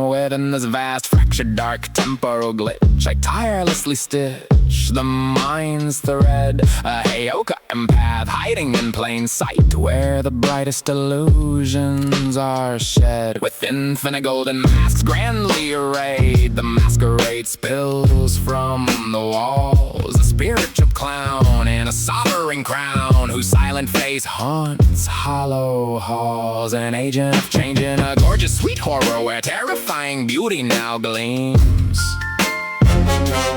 Within this vast, fractured, dark, temporal glitch, I tirelessly stitch the mind's thread. A Heyoka empath hiding in plain sight, where the brightest illusions are shed. With infinite golden masks grandly arrayed, the masquerade spills from the walls. A spiritual clown in a sovereign crown, whose silent face haunts hollow halls. An agent of change in a gorgeous sweet horror, where terrifying beauty now gleams.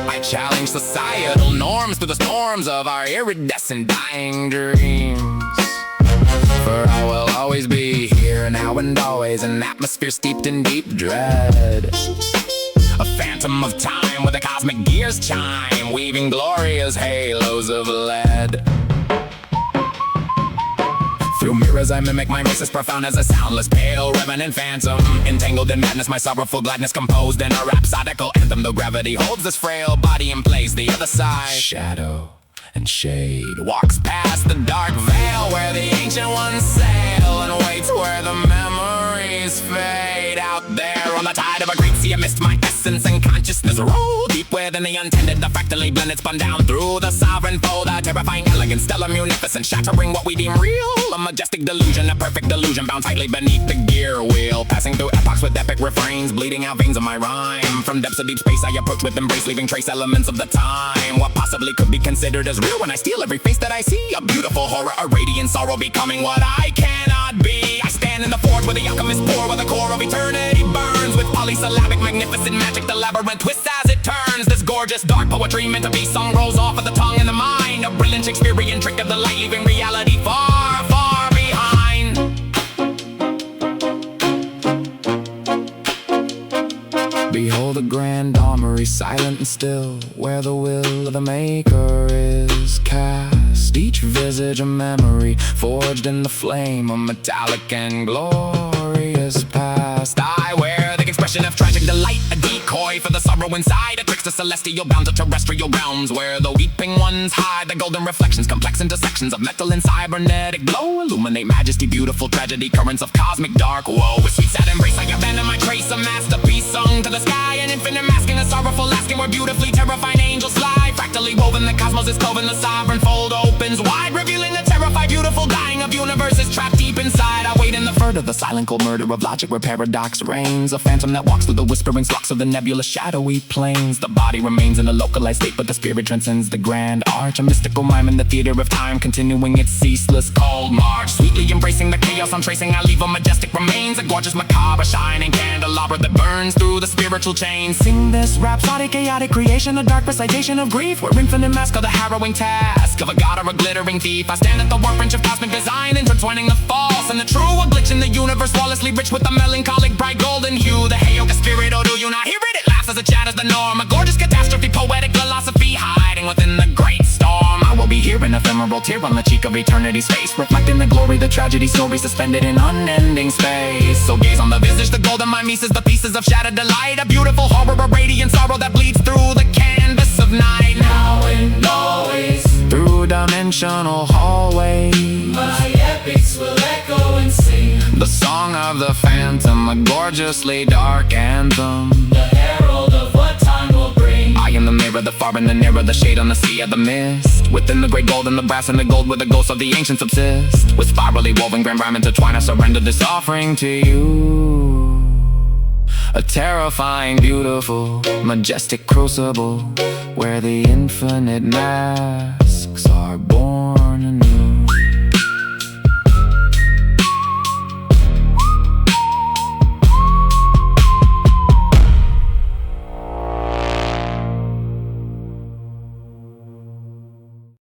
I challenge societal norms through the storms of our iridescent dying dreams. For I will always be here, now and always, an atmosphere steeped in deep dread. A phantom of time with a cosmic gear's chime, weaving glorious halos of lead. Through mirrors I mimic mimesis, profound as a soundless, pale Revenant Phantom. Entangled in madness, my sorrowful gladness composed in a rhapsodical anthem. Though gravity holds this frail body in place, the other side, shadow and shade, walks past the dark veil where the ancient ones sail, and waits where the memories fade. Out there on the tide of a great sea, I missed my essence and consciousness roll deep within the untended, the fractally blended, spun down through the sovereign fold. A terrifying, elegant, stellar, munificent, shattering what we deem real. A majestic delusion, a perfect illusion, bound tightly beneath the gear wheel. Passing through epochs with epic refrains, bleeding out veins of my rhyme. From depths of deep space I approach with embrace, leaving trace elements of the time. What possibly could be considered as real when I steal every face that I see. A beautiful horror, a radiant sorrow, becoming what I cannot be. I stand in the forge where the alchemist pour, where the core of eternity burns. With polysyllabic, magnificent magic, the labyrinth twists as it turns. This gorgeous dark poetry meant to be sung rolls off of the tongue and the mind. A brilliant Shakespearean trick of the light, leaving reality far, far behind. Behold a grand armory, silent and still, where the will of the maker is cast. Each visage a memory, forged in the flame, a metallic and glorious past. I wear the expression of tragic delight, a decoy for the sorrow inside, a trickster celestial bound to terrestrial realms, where the weeping ones hide. The golden reflections, complex intersections of metal and cybernetic glow, illuminate majesty, beautiful tragedy, currents of cosmic dark woe. With sweet sad embrace I abandon my trace, a masterpiece sung to the sky, an infinite masking, a sorrowful asking, where beautifully terrifying angels fly. Fractally woven, the cosmos is cloven, the sovereign fold opens wide, revealing the terrified, beautiful dying of universes trapped deep inside. I wait in the further, the silent cold murder of logic, where paradox reigns. A phantom that walks through the whispering flocks of the nebulous shadowy plains. The body remains in a localized state, but the spirit transcends the grand arch. A mystical mime in the theater of time, continuing its ceaseless cold march. Sweetly embracing the chaos I'm tracing, I leave a majestic remains. A gorgeous macabre, shining candelabra that burns through the spiritual chains. Sing this rhapsodic, chaotic creation, a dark recitation of grief, where infinite mask of the harrowing task of a god or a glittering thief. I stand at the workbench of cosmic design, intertwining the false and the true. A glitch in the universe, flawlessly rich with a melancholic bright golden hue. The Heyoka spirit, oh do you not hear it? It laughs as it shatters the norm. A gorgeous catastrophe, poetic philosophy, hiding within the great storm. I will be here, an ephemeral tear on the cheek of eternity's face, reflecting the glory, the tragedy, story suspended in unending space. So gaze on the visage, the golden mimesis, the pieces of shattered delight. A beautiful horror, a radiant sorrow that bleeds through the canvas of night. Now and always, through dimensional hallways, my epics will echo and sing the song of the phantom, a gorgeously dark anthem, the herald of what time will bring. I am the mirror, the far and the nearer, the shade on the sea of the mist. Within the great gold and the brass and the gold, where the ghosts of the ancients subsist. With spirally woven grand rhyme intertwined, I surrender this offering to you. A terrifying, beautiful, majestic crucible, where the infinite masks are born anew.